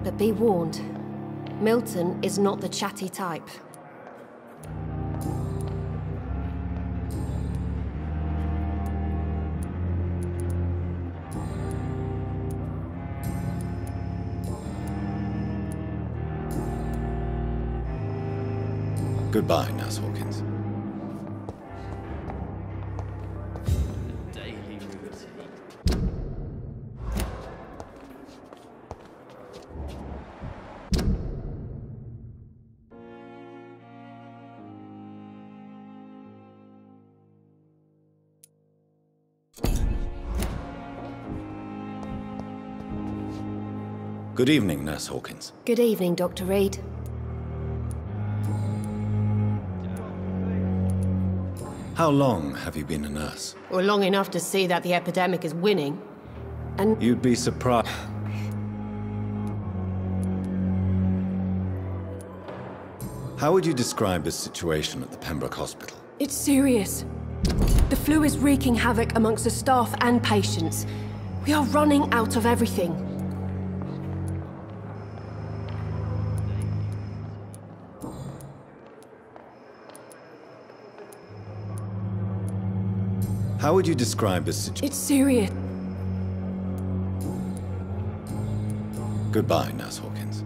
But be warned, Milton is not the chatty type. Goodbye, Nurse Hawkins. Good evening, Nurse Hawkins. Good evening, Dr. Reed. How long have you been a nurse? Well, long enough to see that the epidemic is winning. And You'd be surprised. How would you describe the situation at the Pembroke Hospital? it's serious. The flu is wreaking havoc amongst the staff and patients. We are running out of everything. How would you describe the situation? It's serious. Goodbye, Nurse Hawkins.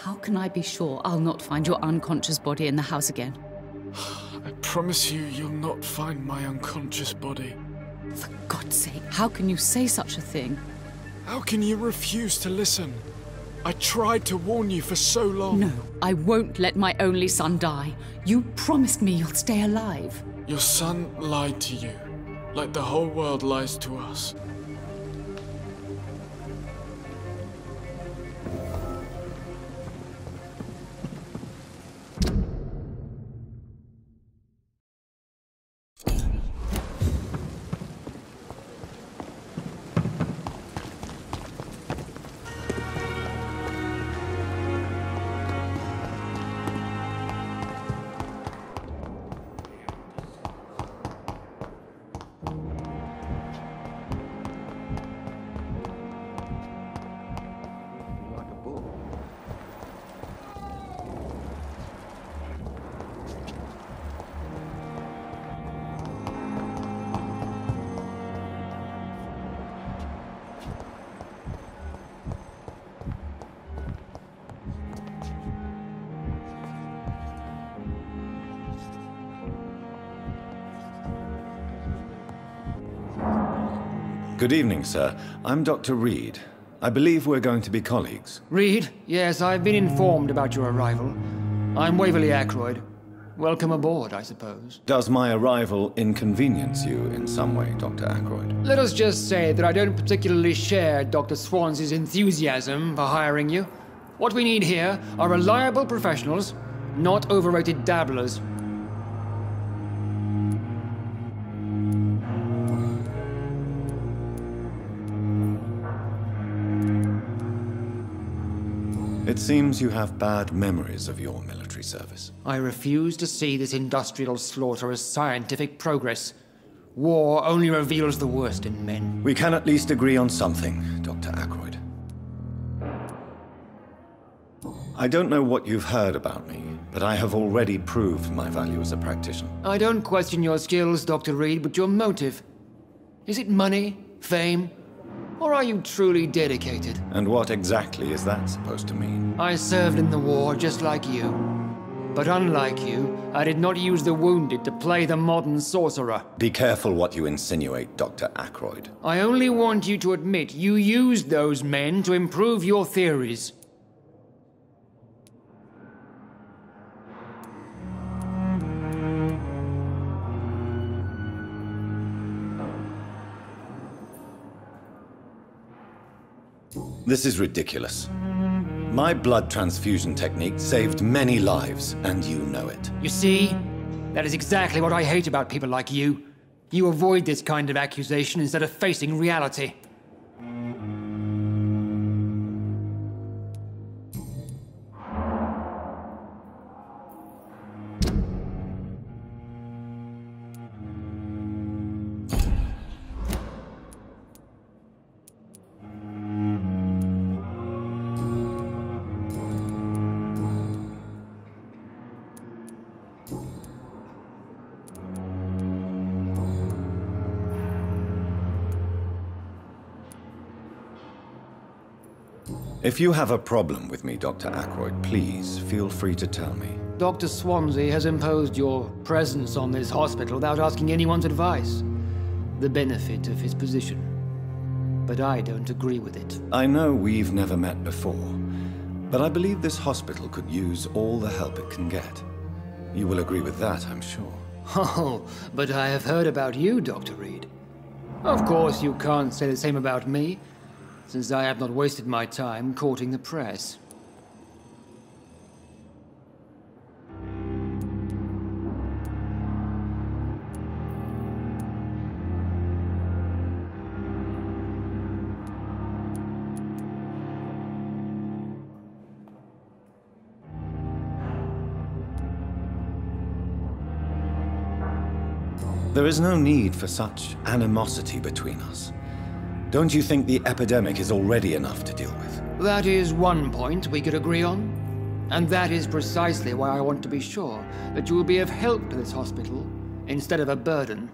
How can I be sure I'll not find your unconscious body in the house again? I promise you, you'll not find my unconscious body. For God's sake, how can you say such a thing? How can you refuse to listen? I tried to warn you for so long. No, I won't let my only son die. You promised me you'll stay alive. Your son lied to you, like the whole world lies to us. Good evening, sir. I'm Dr. Reed. I believe we're going to be colleagues. Reed? Yes, I've been informed about your arrival. I'm Waverly Ackroyd. Welcome aboard, I suppose. Does my arrival inconvenience you in some way, Dr. Ackroyd? Let us just say that I don't particularly share Dr. Swans's enthusiasm for hiring you. What we need here are reliable professionals, not overrated dabblers. It seems you have bad memories of your military service. I refuse to see this industrial slaughter as scientific progress. War only reveals the worst in men. We can at least agree on something, Dr. Ackroyd. I don't know what you've heard about me, but I have already proved my value as a practitioner. I don't question your skills, Dr. Reed, but your motive. Is it money? Fame? Or are you truly dedicated? And what exactly is that supposed to mean? I served in the war just like you. But unlike you, I did not use the wounded to play the modern sorcerer. Be careful what you insinuate, Dr. Ackroyd. I only want you to admit you used those men to improve your theories. This is ridiculous. My blood transfusion technique saved many lives, and you know it. You see? That is exactly what I hate about people like you. You avoid this kind of accusation instead of facing reality. If you have a problem with me, Dr. Ackroyd, please feel free to tell me. Dr. Swansea has imposed your presence on this hospital without asking anyone's advice. The benefit of his position. But I don't agree with it. I know we've never met before, but I believe this hospital could use all the help it can get. You will agree with that, I'm sure. Oh, but I have heard about you, Dr. Reed. Of course, you can't say the same about me, since I have not wasted my time courting the press. There is no need for such animosity between us. Don't you think the epidemic is already enough to deal with? That is one point we could agree on. And that is precisely why I want to be sure that you will be of help to this hospital, instead of a burden.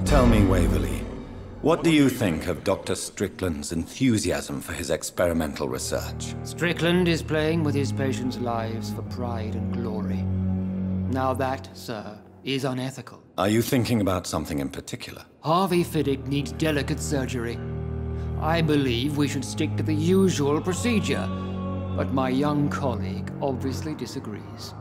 Tell me, Waverly, what do you think of Dr. Strickland's enthusiasm for his experimental research? Strickland is playing with his patients' lives for pride and glory. Now that, sir, is unethical. Are you thinking about something in particular? Harvey Fiddick needs delicate surgery. I believe we should stick to the usual procedure, but my young colleague obviously disagrees.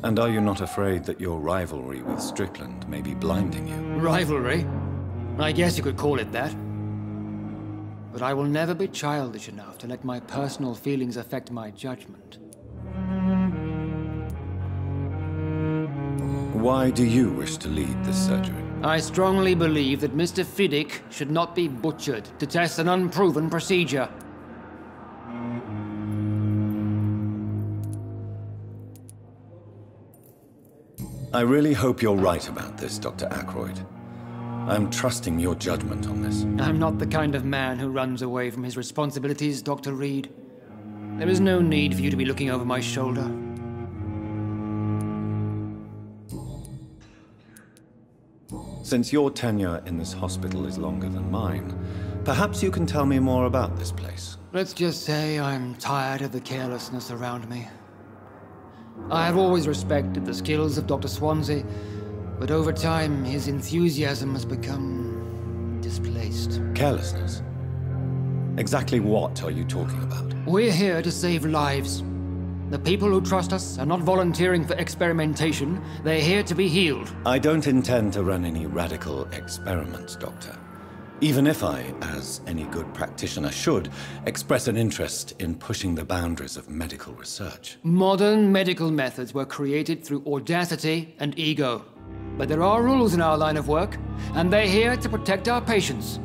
And are you not afraid that your rivalry with Strickland may be blinding you? Rivalry? I guess you could call it that. But I will never be childish enough to let my personal feelings affect my judgment. Why do you wish to lead this surgery? I strongly believe that Mr. Fiddick should not be butchered to test an unproven procedure. I really hope you're right about this, Dr. Ackroyd. I'm trusting your judgment on this. I'm not the kind of man who runs away from his responsibilities, Dr. Reed. There is no need for you to be looking over my shoulder. Since your tenure in this hospital is longer than mine, perhaps you can tell me more about this place. Let's just say I'm tired of the carelessness around me. I have always respected the skills of Dr. Swansea, but over time his enthusiasm has become displaced. Carelessness? Exactly what are you talking about? We're here to save lives. The people who trust us are not volunteering for experimentation. They're here to be healed. I don't intend to run any radical experiments, Doctor. Even if I, as any good practitioner should, express an interest in pushing the boundaries of medical research. Modern medical methods were created through audacity and ego. But there are rules in our line of work, and they're here to protect our patients.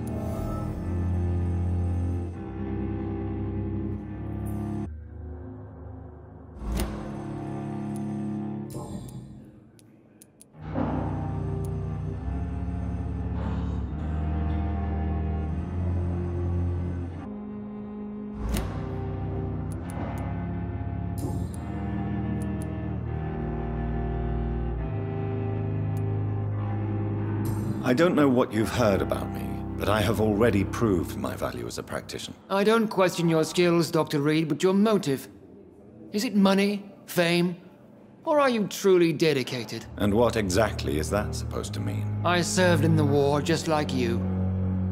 I don't know what you've heard about me, but I have already proved my value as a practitioner. I don't question your skills, Dr. Reed, but your motive. Is it money, fame, or are you truly dedicated? And what exactly is that supposed to mean? I served in the war just like you.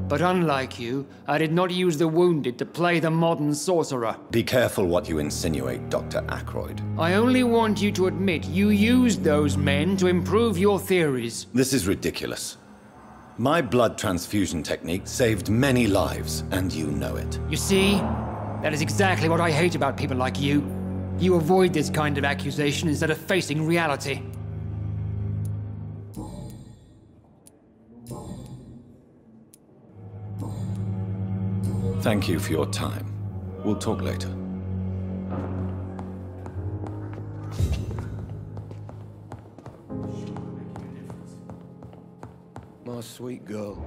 But unlike you, I did not use the wounded to play the modern sorcerer. Be careful what you insinuate, Dr. Ackroyd. I only want you to admit you used those men to improve your theories. This is ridiculous. My blood transfusion technique saved many lives, and you know it. You see? That is exactly what I hate about people like you. You avoid this kind of accusation instead of facing reality. Thank you for your time. We'll talk later. My sweet girl.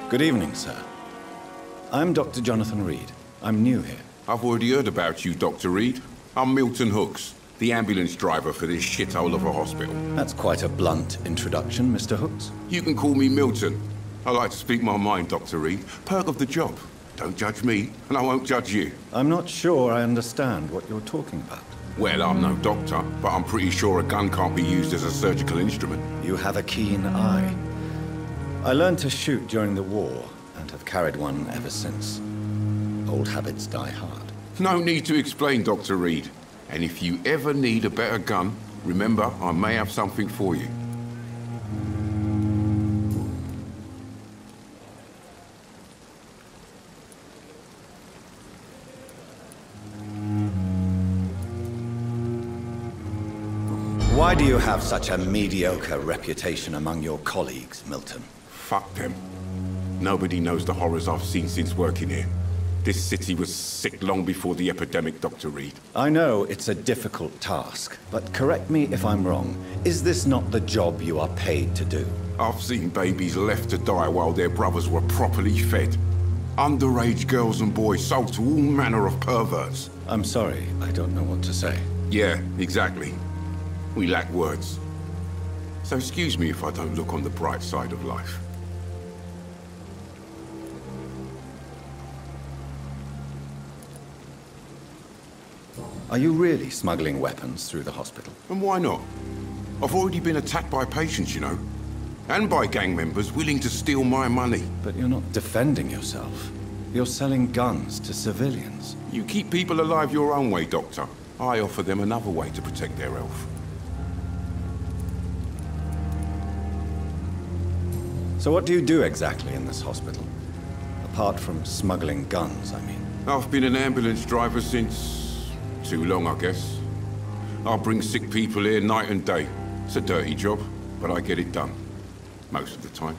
Good evening, sir. I'm Dr. Jonathan Reed. I'm new here. I've already heard about you, Dr. Reed. I'm Milton Hooks, the ambulance driver for this shithole of a hospital. That's quite a blunt introduction, Mr. Hooks. You can call me Milton. I like to speak my mind, Dr. Reed. Perk of the job. Don't judge me, and I won't judge you. I'm not sure I understand what you're talking about. Well, I'm no doctor, but I'm pretty sure a gun can't be used as a surgical instrument. You have a keen eye. I learned to shoot during the war, and have carried one ever since. Old habits die hard. No need to explain, Dr. Reed. And if you ever need a better gun, remember, I may have something for you. Why do you have such a mediocre reputation among your colleagues, Milton? Fuck them. Nobody knows the horrors I've seen since working here. This city was sick long before the epidemic, Dr. Reed. I know it's a difficult task, but correct me if I'm wrong. Is this not the job you are paid to do? I've seen babies left to die while their brothers were properly fed. Underage girls and boys sold to all manner of perverts. I'm sorry, I don't know what to say. Yeah, exactly. We lack words. So excuse me if I don't look on the bright side of life. Are you really smuggling weapons through the hospital? And why not? I've already been attacked by patients, you know. And by gang members willing to steal my money. But you're not defending yourself. You're selling guns to civilians. You keep people alive your own way, Doctor. I offer them another way to protect their health. So what do you do exactly in this hospital? Apart from smuggling guns, I mean. I've been an ambulance driver since... too long, I guess. I'll bring sick people here night and day. It's a dirty job, but I get it done. most of the time.